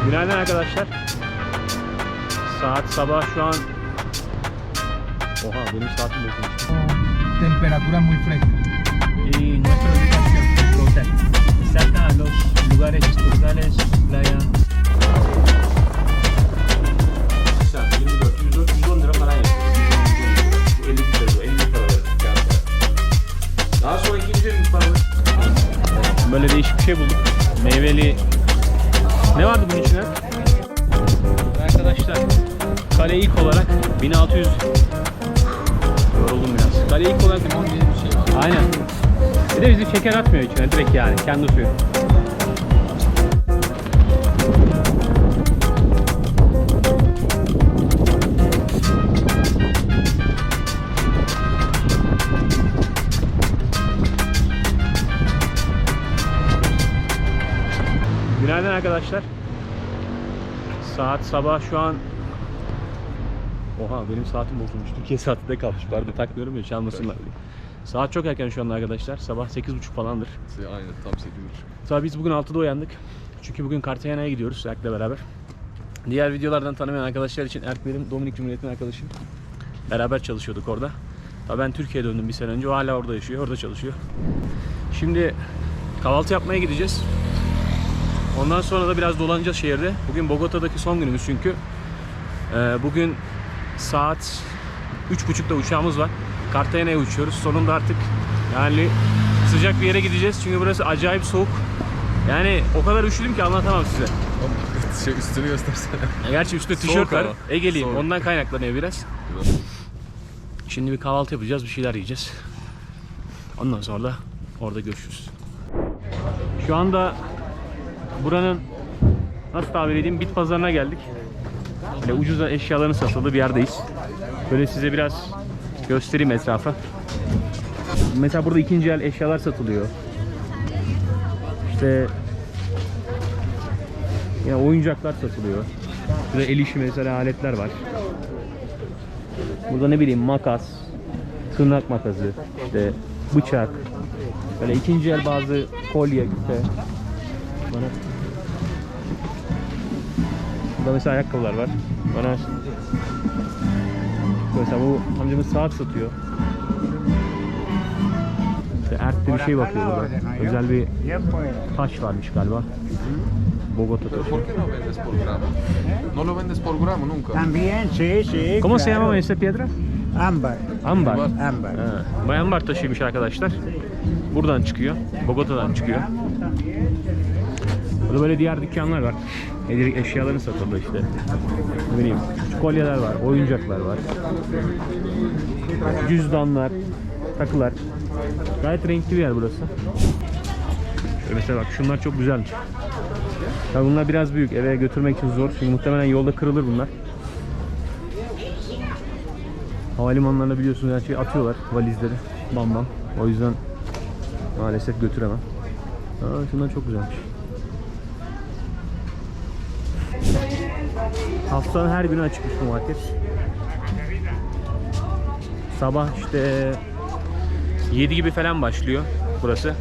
Günaydın arkadaşlar. Saat sabah şu an... Oha, benim saatim bozulmuş. Temperatura muy fresca. Y nuestra ubicación, nuestro hotel, cerca a los lugares culturales, playa. 24, 110 lira falan yapıyor. 50 lira, 50 para verir. Daha sonra ikinci bir para verir. Böyle değişik bir şey bulduk. Meyveli. Ne vardı bunun içine? Arkadaşlar, kale ilk olarak 1600. Yoruldum biraz. Kale ilk olarak limon diye bir şey var. Aynen. Bir de bizi şeker atmıyor içine, direkt yani kendi suyu. Günaydın arkadaşlar. Saat sabah şu an... Oha, benim saatim bozulmuş. Türkiye saatinde kalmış. Pardon, takmıyorum ya, çalmasınlar diye. Saat çok erken şu anda arkadaşlar. Sabah 8.30 falandır. Aynen, tam 8.30. Tabii biz bugün 6'da uyandık. Çünkü bugün Cartagena'ya gidiyoruz Erk'le beraber. Diğer videolardan tanımayan arkadaşlar için, Erk benim Dominik Cumhuriyeti'nin arkadaşım. Beraber çalışıyorduk orada. Tabii ben Türkiye'ye döndüm bir sene önce. O hala orada yaşıyor, orada çalışıyor. Şimdi kahvaltı yapmaya gideceğiz. Ondan sonra da biraz dolanacağız şehirde. Bugün Bogota'daki son günümüz çünkü. Bugün saat 3.30'da uçağımız var. Cartagena'ya uçuyoruz. Sonunda artık yani sıcak bir yere gideceğiz. Çünkü burası acayip soğuk. Yani o kadar üşüdüm ki anlatamam size. Üstünü göstersene. Gerçi üstte tişört var. Ege'liyim. Soğuk. Ondan kaynaklanıyor biraz. Şimdi bir kahvaltı yapacağız. Bir şeyler yiyeceğiz. Ondan sonra da orada görüşürüz. Şu anda buranın, nasıl tabir edeyim, bit pazarına geldik. Böyle ucuz eşyaların satıldığı bir yerdeyiz. Böyle size biraz göstereyim etrafa. Mesela burada ikinci el eşyalar satılıyor. İşte ya oyuncaklar satılıyor. Burada el işi mesela aletler var. Burada ne bileyim makas, tırnak makası, işte bıçak. Böyle ikinci el bazı kolye, küpe. Burada mesela ayakkabılar var. Bana mesela bu amcamız saat satıyor. İşte Erk'te bir şey bakıyor burada. Özel bir taş varmış galiba. Bogota taşı. ¿Por qué no vendes por gramo? No lo vendes por gramo nunca. También, sí, sí. ¿Cómo se claro. llama esa piedra? Ámbar. Ambar. Ámbar. Ha, bu ambar taşıymış arkadaşlar. Buradan çıkıyor. Bogota'dan çıkıyor. Burada böyle diğer dükkanlar var. Eşyaların satıldığı işte. Ne bileyim, küçük kolyeler var, oyuncaklar var. Cüzdanlar, takılar. Gayet renkli bir yer burası. Şöyle mesela bak, şunlar çok güzelmiş. Tabii bunlar biraz büyük, eve götürmek için zor. Çünkü muhtemelen yolda kırılır bunlar. Havalimanlarında biliyorsunuz her şeyi atıyorlar, valizleri. Bam bam. O yüzden maalesef götüremem. Şunlar çok güzelmiş. Haftanın her günü açıkmış bu market. Sabah işte 7 gibi falan başlıyor burası.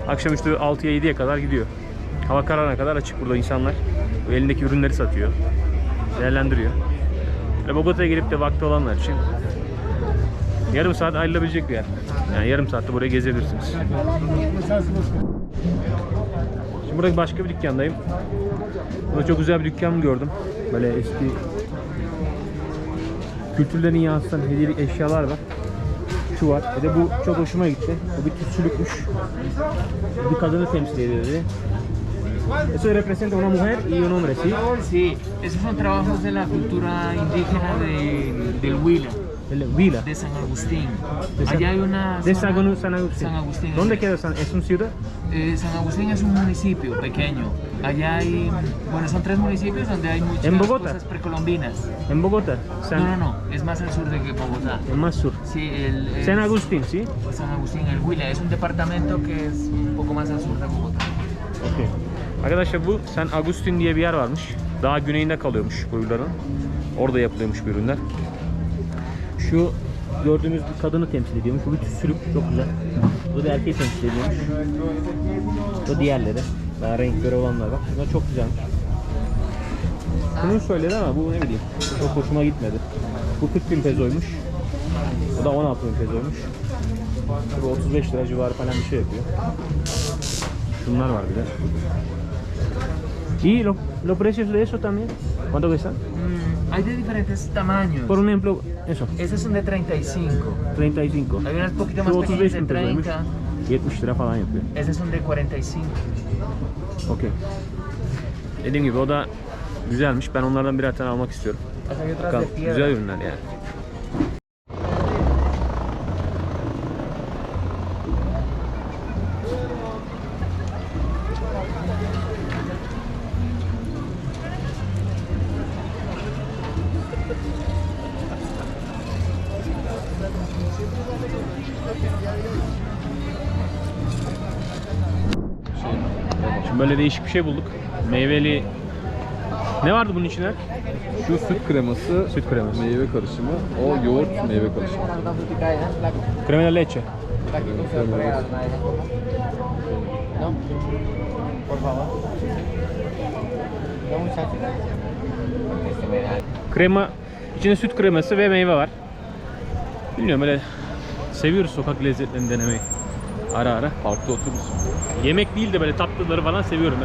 Akşamüstü 6'ya 7'ye kadar gidiyor. Hava kararına kadar açık burada insanlar. Bu elindeki ürünleri satıyor. Değerlendiriyor. Ve Bogota'ya gelip de vakti olanlar için yarım saat ayrılabilecek bir yer. Yani yarım saatte burayı gezebilirsiniz. Şimdi burada başka bir dükkandayım. Burada çok güzel bir dükkan gördüm. Böyle eski kültürlerin yansıtan hediyelik eşyalar var. Şu var. Bir de bu çok hoşuma gitti. Bu bir tütsülükmüş. Bir kadını temsil ediyor dedi. Eso representa una mujer y un hombre, ¿sí? Sí, esos son trabajos de la cultura indígena del Huila. El Huila. De San Agustín. De San- Allá hay una De zona- San Agustín. San Agustín. ¿Dónde queda San? ¿Es una ciudad? San Agustín es un municipio pequeño. Allá hay, bueno, son 3 municipios donde hay muchas ¿En Bogotá? cosas precolombinas. En Bogotá. San, No, es más al sur de que Bogotá. En más sur. Sí, San Agustín, ¿sí? San Agustín, el Huila, es un departamento que es un poco más al sur de Bogotá. Okay. Arkadaşlar bu San Agustin diye bir yer varmış. Daha güneyinde kalıyormuş bu ürünlerin. Orada yapılıyormuş bu ürünler. Şu gördüğümüz bir kadını temsil ediyormuş. Bu bir tütsülük, çok güzel. Bu da erkeği temsil ediyormuş. Bu diğerleri. Daha renkleri olanlar var. Bunlar çok güzelmiş. Bunu söyledi ama bu ne bileyim çok hoşuma gitmedi. Bu 40.000 pezoymuş. O da 16.000 pezoymuş. Bu 35 lira civarı falan bir şey yapıyor. Şunlar var bir de. Y los precios de eso también. ¿Cuánto cuestan? Hay de diferentes tamaños. Por ejemplo, eso. Esas son de 35. 35. Hay unas poquito Şu más pequeñas 35 de bin pezoymuş. 30. 70 lira falan yapıyor. Esas son de 45. Okey. Dediğim gibi o da güzelmiş. Ben onlardan birer tane almak istiyorum. Hay otras Bakalım, de piedra. güzel ürünler yani. Şimdi böyle değişik bir şey bulduk. Meyveli. Ne vardı bunun içinde? Şu süt kreması, Süt kreması. meyve karışımı, o yoğurt meyve karışımı. Crema de leche. Krema, içinde süt kreması ve meyve var. Bilmiyorum, böyle seviyoruz sokak lezzetlerini denemeyi. Ara ara. Parkta oturursun. Yemek değil de böyle tatlıları falan seviyorum.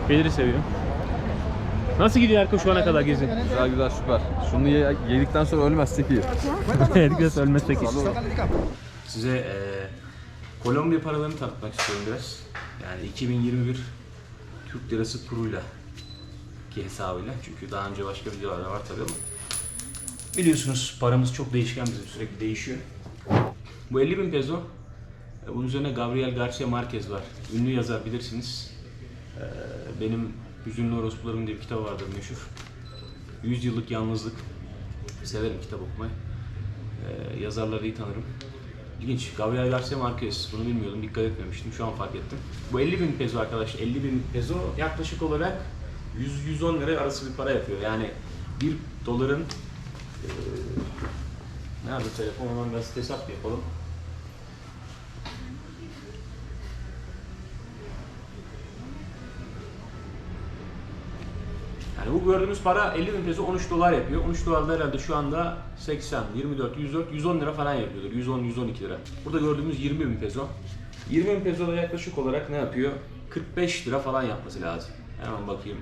Belir'i seviyorum. Nasıl gidiyor Erko şu ana kadar gezi? Güzel güzel süper. Şunu yedikten sonra ölmezsek iyi. Yedikten ölmezsek iyi. Size Kolombiya paralarını tanıtmak istiyorum biraz. Yani 2021 Türk lirası kuruyla ki hesabıyla. Çünkü daha önce başka videolarda var tabii ama biliyorsunuz paramız çok değişken, bizim sürekli değişiyor. Bu 50.000 peso. Bunun üzerine Gabriel Garcia Marquez var. Ünlü yazar, bilirsiniz. Benim Hüzünlü Orospularım diye bir kitabı vardır meşhur. 100 yıllık yalnızlık. Severim kitap okumayı. Yazarları iyi tanırım. İlginç. Gabriel Garcia Marquez. Bunu bilmiyordum, dikkat etmemiştim. Şu an fark ettim. Bu 50.000 peso arkadaşlar. 50.000 peso yaklaşık olarak 100-110 lira arası bir para yapıyor. Yani 1 doların nerede telefon, hemen biraz hesap yapalım. Yani bu gördüğünüz para 50.000 peso 13 dolar yapıyor. 13 dolar da herhalde şu anda 80, 24, 104, 110 lira falan yapıyordur. 110-112 lira. Burada gördüğümüz 20.000 peso. 20.000 peso da yaklaşık olarak ne yapıyor? 45 lira falan yapması lazım. Hemen bakayım.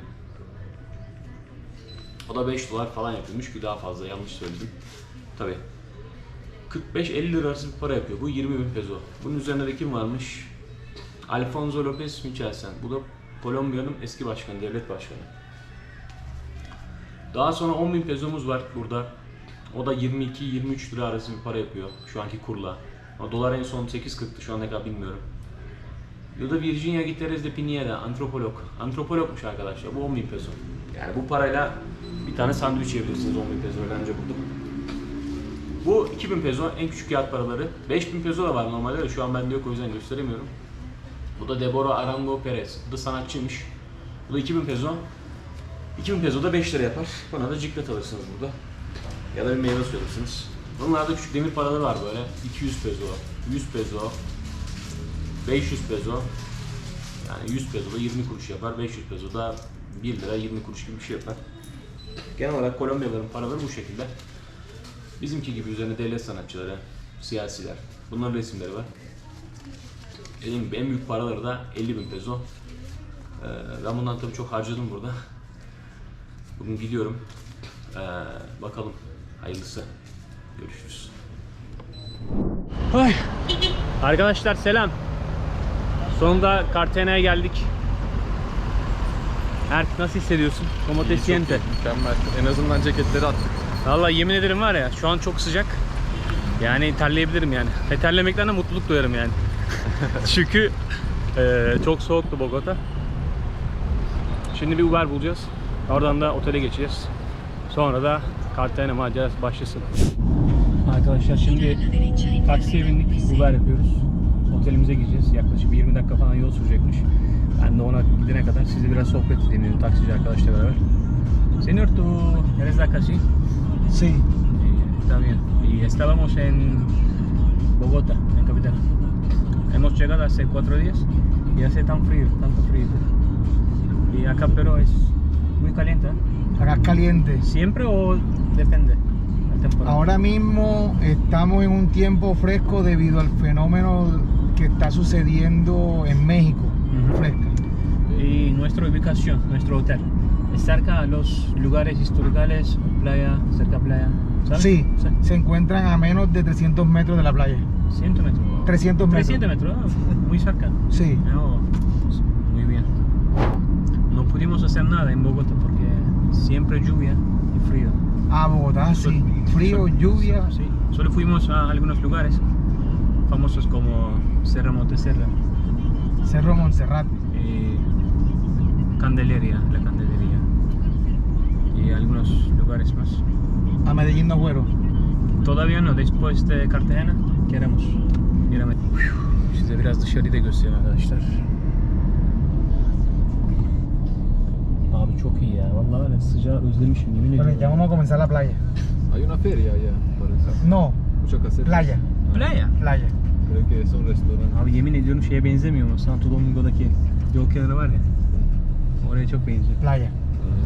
O da 5 dolar falan yapıyormuş ki daha fazla, yanlış söyledim. Tabii. 45-50 lira arası bir para yapıyor. Bu 20.000 peso. Bunun üzerinde de kim varmış? Alfonso López Michelsen. Bu da Kolombiya'nın eski başkanı, devlet başkanı. Daha sonra 10.000 pesomuz var burada. O da 22-23 lira arası bir para yapıyor şu anki kurla. Ama dolar en son 8.40'tı, şu an ne kadar bilmiyorum. Ya da Virginia Gutierrez de Pineda, antropolog. Antropologmuş arkadaşlar, bu 10.000 peso. Yani bu parayla bir tane sandviç yiyebilirsiniz 10.000 peso bence burada. Bu 2.000 peso, en küçük kağıt paraları. 5.000 peso da var normalde de şu an bende yok, o yüzden gösteremiyorum. Bu da Deborah Arango Perez. Bu da sanatçıymış. Bu da 2.000 peso. 2.000 peso da 5 lira yapar. Bana da ciklet alırsınız burada. Ya da bir meyve suyu alırsınız. Bunlarda küçük demir paraları var böyle. 200 peso, 100 peso, 500 peso. Yani 100 peso da 20 kuruş yapar. 500 peso da 1 lira 20 kuruş gibi bir şey yapar. Genel olarak Kolombiyalıların paraları bu şekilde. Bizimki gibi üzerine devlet sanatçıları, siyasiler. Bunların resimleri var. Dediğim gibi en büyük paraları da 50.000 peso. Ben bundan tabii çok harcadım burada. Bugün gidiyorum. Bakalım. Hayırlısı. Görüşürüz. Ay. Arkadaşlar selam. Sonunda Cartagena'ya geldik. Erk, nasıl hissediyorsun? Como te sientes? Mükemmel. En azından ceketleri attık. Vallahi yemin ederim var ya, şu an çok sıcak. Yani terleyebilirim yani. Ve terlemekten de mutluluk duyarım yani. Çünkü çok soğuktu Bogota. Şimdi bir Uber bulacağız. Oradan da otele geçeceğiz. Sonra da Cartagena macerası başlasın. Arkadaşlar şimdi taksiye bindik. Uber yapıyoruz. Otelimize gideceğiz. Yaklaşık bir 20 dakika falan yol sürecekmiş. Ben de ona gidene kadar size biraz sohbet edeyim dedim taksici arkadaşla beraber. Señor, ¿tú eres de acá, sí? Sí. Está bien. Y estábamos en Bogotá, en capital. Hemos llegado hace 4 días y hace tanto frío. Y acá pero es muy muy caliente. Acá es caliente. ¿Siempre o depende? La temporada. Ahora mismo estamos en un tiempo fresco debido al fenómeno que está sucediendo en México. Ujú. Fresca. Y nuestra ubicación, nuestro hotel, ¿es cerca a los lugares históricos, playa, cerca a playa? ¿Sabes? Sí, se encuentran a menos de 300 metros de la playa. 100 metros. 300 metros. 300 metros, muy cerca. Sí. No, muy bien. No pudimos hacer nada en Bogotá porque siempre lluvia y frío. A Bogotá, sí. Frío, lluvia. Sí. Solo fuimos a algunos lugares famosos como Serra Monteserra Cerro Montserrat. y Candelería, la Candelería y algunos lugares más. A Medellín no fueron. Todavía no, después de Cartagena queremos ir a Medellín. Size biraz dışarıyı da göstereyim arkadaşlar. Abi çok iyi ya. Vallahi var ya sıcağı özlemişim yemin Bueno, ya ediyorum. vamos a comenzar la playa. Hay una feria allá, parece. No, Mucha caseta. playa. Playa. Playa. Creo que son restaurantes. Abi yemin ediyorum şeye benzemiyor mu? Santo Domingo'daki yol kenarı var ya. Oraya çok benziyor. Playa.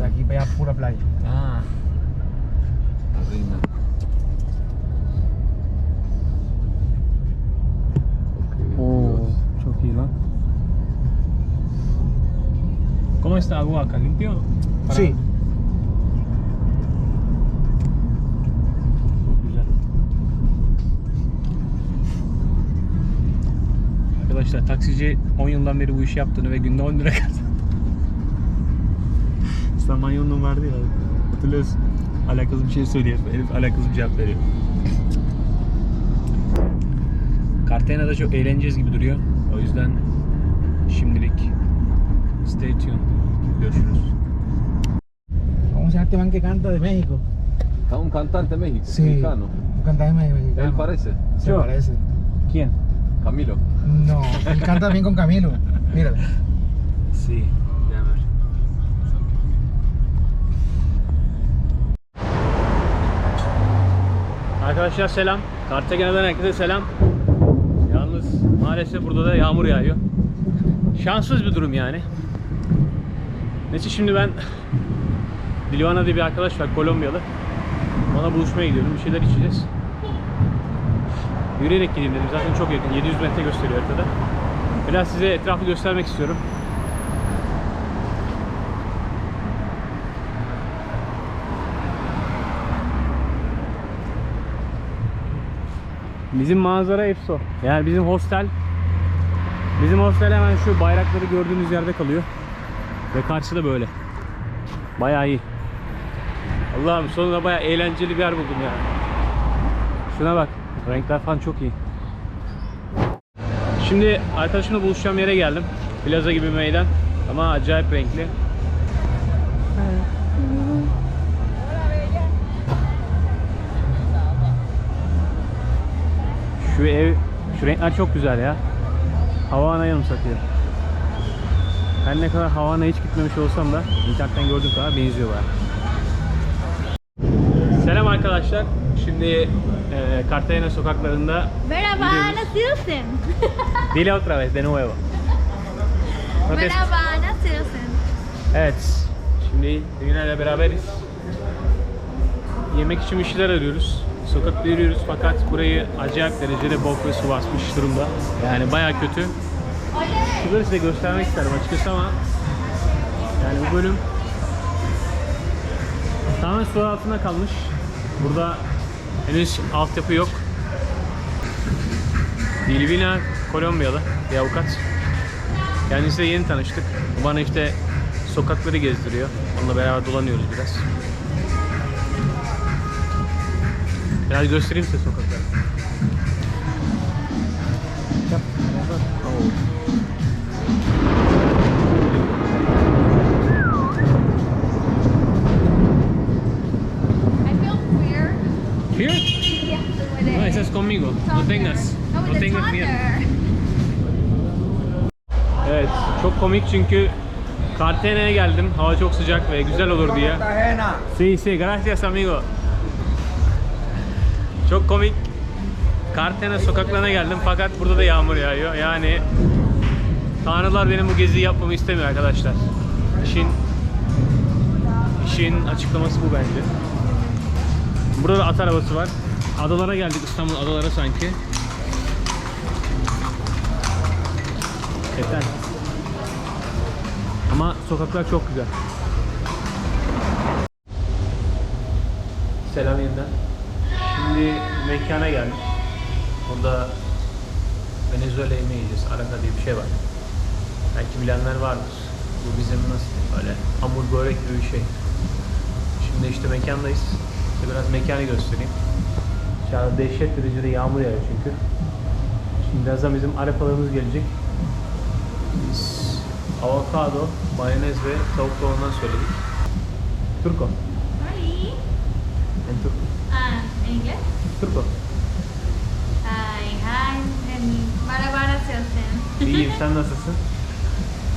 De aquí para allá pura playa. Aa. La reina. Ok, Oo, Dios. çok iyi lan. ¿Cómo está agua acá? ¿Limpio? Sí. Çok güzel. Arkadaşlar taksici 10 yıldan beri bu işi yaptığını ve günde 10 lira kazandı. Samanyolu'nun vardı ya. Hatırlıyorsun. Alakasız bir şey söylüyor. Herif alakasız bir cevap veriyor. Cartagena'da çok eğleneceğiz gibi duruyor. O yüzden şimdilik stay tuned. Görüşürüz. ¿Cómo se llama este man que canta de México? Está un cantante Sí. mexicano. Un cantante mexicano. Él parece. Se Yo. parece. ¿Quién? Camilo. No, él canta bien con Camilo. Míralo. Sí. Demer. Arkadaşlar selam. Cartagena'dan herkese selam. Yalnız maalesef burada da yağmur yağıyor. Şanssız bir durum yani. Neyse şimdi ben Dilvana diye bir arkadaş var, Kolombiyalı. Ona buluşmaya gidiyorum. Bir şeyler içeceğiz. Yürüyerek gideyim dedim. Zaten çok yakın. 700 metre gösteriyor haritada. Biraz size etrafı göstermek istiyorum. Bizim manzara efso. Yani bizim hostel hemen şu bayrakları gördüğünüz yerde kalıyor. Ve karşıda böyle. Bayağı iyi. Allah'ım sonunda bayağı eğlenceli bir yer buldum ya. Şuna bak. Renkler falan çok iyi. Şimdi arkadaşımla buluşacağım yere geldim. Plaza gibi bir meydan. Ama acayip renkli. Şu renkler çok güzel ya. Havana'yı anımsatıyor. Her ne kadar Havana'ya hiç gitmemiş olsam da internetten gördüğüm kadar benziyor bayağı. Selam arkadaşlar. Şimdi Cartagena sokaklarında Merhaba, gidiyoruz. nasılsın? Dile otra vez de nuevo. No te- Merhaba, nasılsın? Evet. Şimdi Dünya ile beraberiz. Yemek için bir şeyler arıyoruz. Sokakta yürüyoruz fakat burayı acayip derecede bok ve su basmış durumda. Yani bayağı kötü. Şunları size göstermek isterim açıkçası ama yani bu bölüm tamamen su altında kalmış. Burada henüz altyapı yok. Dilvina Kolombiyalı bir avukat. Kendisiyle yeni tanıştık. O bana işte sokakları gezdiriyor. Onunla beraber dolanıyoruz biraz. Biraz göstereyim size sokakları. Oh. I feel queer. Here? Yeah, No, estás conmigo. No tengas. No, No it's tengas on miedo. there. Evet, çok komik çünkü Cartagena'ya geldim. Hava çok sıcak ve güzel olur diye. Sí, sí, gracias amigo. Çok komik. Cartagena sokaklarına geldim fakat burada da yağmur yağıyor. Yani tanrılar benim bu geziyi yapmamı istemiyor arkadaşlar. İşin şeyin açıklaması bu bence. Burada da at arabası var. Adalara geldik, İstanbul adalara sanki. Yeter. Ama sokaklar çok güzel. Selam yeniden. Şimdi mekana geldik. Burada Venezuela yemeği yiyeceğiz. Araka diye bir şey var. Belki bilenler vardır. Bu bizim nasıl böyle hamur börek gibi bir şey. Şimdi işte mekandayız. İşte biraz mekanı göstereyim. Dışarıda dehşet derecede yağmur yağıyor çünkü. Şimdi birazdan bizim arepalarımız gelecek. Biz avokado, mayonez ve tavuk tavuğundan söyledik. Turco. Sorry. En Turco. ¿En inglés? Turco. Hi, Barabara Selsen. İyiyim, sen nasılsın?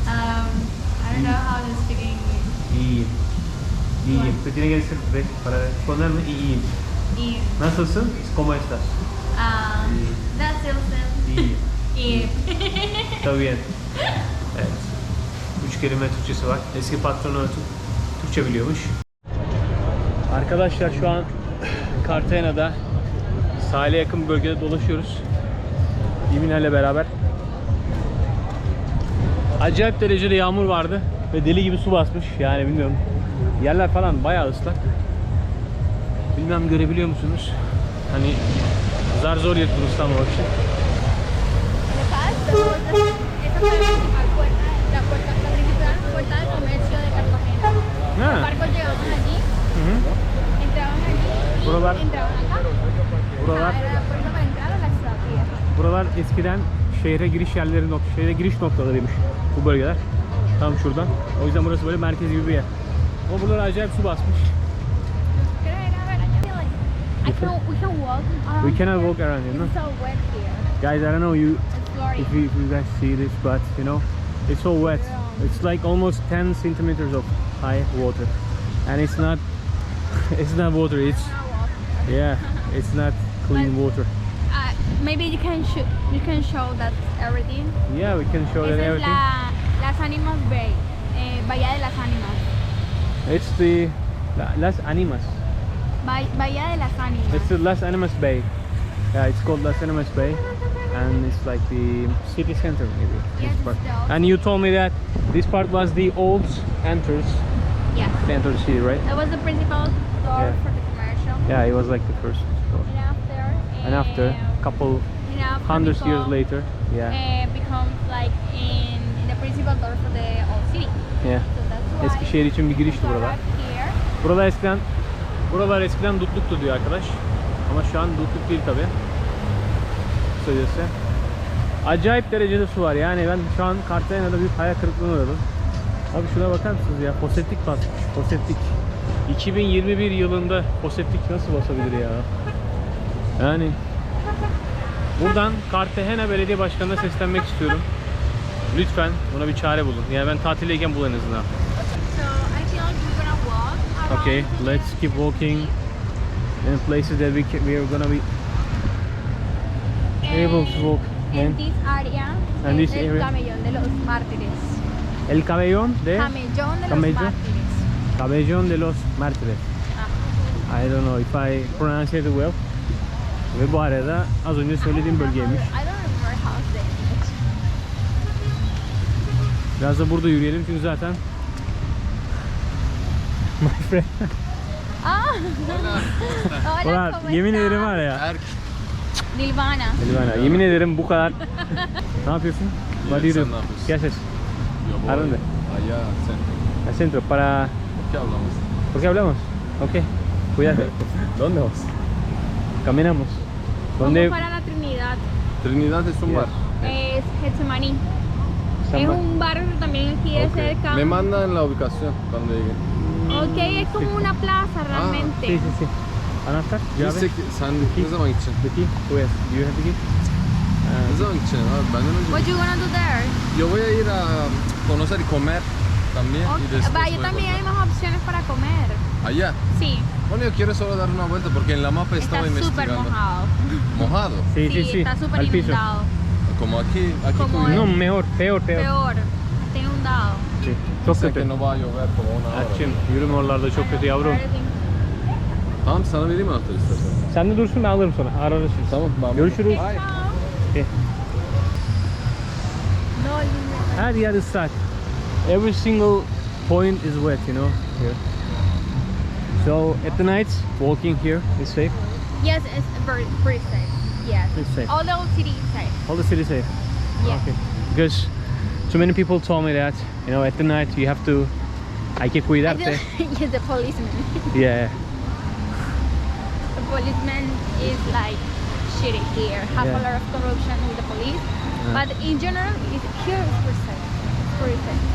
I don't know how to speak English. İyiyim. İyiyim. Tiene que decir para responderme iyiyim. Y, Nasılsın? ¿Cómo estás? da Selsen. İyiyim. Y, Está bien. Evet. 3 kelime Türkçesi var. Eski patronu Türkçe biliyormuş. Arkadaşlar şu an Cartagena'da sahile yakın bir bölgede dolaşıyoruz. Yeminer'le beraber. Acayip derecede yağmur vardı ve deli gibi su basmış. Yani bilmiyorum. Yerler falan bayağı ıslak. Bilmem görebiliyor musunuz? Hani zar zor yırttım ıslanmamak için. esa fue la principal puerta, la principal puerta de comercio de Cartagena. Ha. Los barcos llegaban allí, Hı hı. entraban allí y Buralar- entraban acá. Buralar, Era la puerta para entrar a la ciudad vieja. buralar eskiden şehre giriş yerleri, şehre giriş noktalarıymış bu bölgeler. Tam şuradan. O yüzden burası böyle merkez gibi bir yer. Ama buralar acayip su basmış. We can walk around. We cannot here. walk around here, no? It's so wet here. Guys, I don't know It's glory. if you guys see this, but you know, it's so wet. It's like almost 10 centimeters of high water, and it's not water. It's it's not clean water. Maybe you can show that everything. Yeah, we can show that Esa es everything. Las Animas Bay, Bahía de las Ánimas. It's the Las Animas. Bahía de las Ánimas. It's the Las Animas Bay. Yeah, it's called Las Animas Bay, and it's like the city center maybe. Yes, this part. it's the old- And you told me that this part was the old entrance Yeah. to enter the city, right? That was the principal door Yeah. for the commercial. Yeah, it was like the first door. And after a couple hundreds years later, yeah, becomes like in the principal door for the old city. yeah. So that's why Eskişehir için bir girişti to buralar. arrive here. Buralar eskiden dutluktu diyor arkadaş. Ama şu an dutluk değil tabi. Kısacası. Acayip derecede su var. Yani ben şu an Cartagena'da büyük hayal kırıklığına uğradım. Abi şuna bakar mısınız ya? Foseptik basmış. Foseptik. 2021 yılında foseptik nasıl basabilir ya? Yani buradan Cartagena Belediye Başkanı'na seslenmek istiyorum. Lütfen buna bir çare bulun. Yani ben tatildeyken bul en azından. So I feel like we're gonna walk around. Okay, let's keep walking in places that we are gonna be able to walk. And this area And es this el area? camellón de los mártires. El cabellón de Camellón de los Camello? mártires. Cabellón de los Mártires. Ah. I don't know if I pronounce it well. Ve bu arada az önce söylediğim bölgeymiş. I don't remember how to say it. Biraz da burada yürüyelim çünkü zaten my friend. Hola, Ulan ¿cómo yemin estás? ederim var ya. Nilvana. Elvana, yemin ederim bu kadar. Ne yapıyorsun? What do you do? sen ne yapıyorsun? ¿Qué haces? Yo voy ¿A dónde? allá al centro. Al centro para. ¿Por qué hablamos? ¿Por qué hablamos? Ok, cuídate. ¿Dónde vas? Caminamos. Vamos ¿Dónde? para la Trinidad. Trinidad es un Yeah. bar. Es Getsemaní. San Es Ma- un barrio también aquí de Ok. cerca. Me mandan la ubicación cuando llegue. Ok, es como una plaza realmente. Sí, sí, sí. Anahtar? Neyse Llave? ki sen ne zaman gideceksin? The key? Where? Do you have the key? Ne zaman gideceksin abi? Benden önce. What you gonna do there? Yo voy a ir a conocer y comer también. Y Ok, después Vaya, voy a también hay volver. más opciones para comer. Allá. Sí, Bueno, yo quiero solo dar una vuelta porque en la mapa está estaba súper investigando. mojado. Mojado. Sí, sí, sí. Está súper Al piso. inundado. Como aquí Como como No, mejor, peor, peor. Peor, está inundado. Sí. Çok Sé kötü. que no va a llover como una hora. Erçim yürüme oralarda çok kötü yavrum. Tamam sana vereyim anahtarı istersen. Sen de dursun ben alırım sonra. Ararız şimdi. Tamam ben Görüşürüz. Chao. Okay. No límite. Her yer ıslak. Every single point is wet, you know. Here. So at the night, walking here is safe. Yes, it's very pretty safe. Yes. It's safe. All the old city is safe. All the city safe. Yes. Okay. Because too many people told me that, you know, at the night you have to. Hay que I cuidarte. feel- yes, the policeman. Yeah. The policeman is like shitty here. Have Yeah. a lot of corruption with the police. Yeah. But in general, here is pretty safe. It's pretty safe.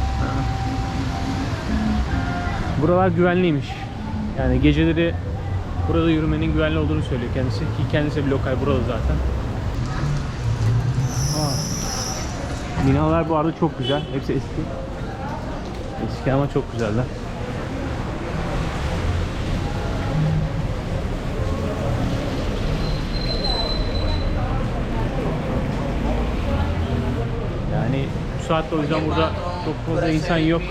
Buralar güvenliymiş. Yani geceleri burada yürümenin güvenli olduğunu söylüyor kendisi. Ki kendisi bir lokal burada zaten. Binalar bu arada çok güzel. Hepsi eski. Eski ama çok güzeller. Yani bu saatte o yüzden burada çok fazla insan yok.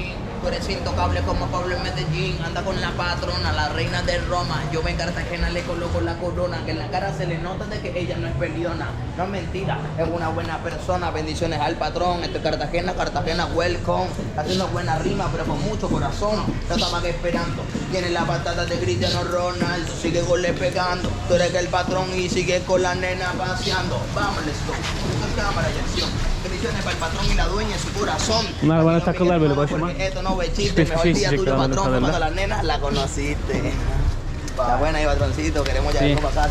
Tú eres intocable como Pablo en Medellín, anda con la patrona, la reina de Roma. Yo en Cartagena le coloco la corona, que en la cara se le nota de que ella no es peleona. No es mentira, es una buena persona. Bendiciones al patrón. Este es Cartagena, Cartagena, welcome. Haciendo buena rima, pero con mucho corazón. No estaban esperando. Tiene la patata de Cristiano Ronaldo, sigue goles pegando. Tú eres el patrón y sigue con la nena paseando. Vamos, let's go. Esto es cámara y acción. Bendiciones para el patrón y la dueña en su corazón. Bunlar bana takılırlar böyle başıma. Porque esto no ve chiste, Hiçbir mejor şey día tuyo isteyecekler anladığım patrón fue kadarıyla. cuando la nena la conociste. Está buena ahí, patroncito, queremos ya Sí. ver cómo pasa.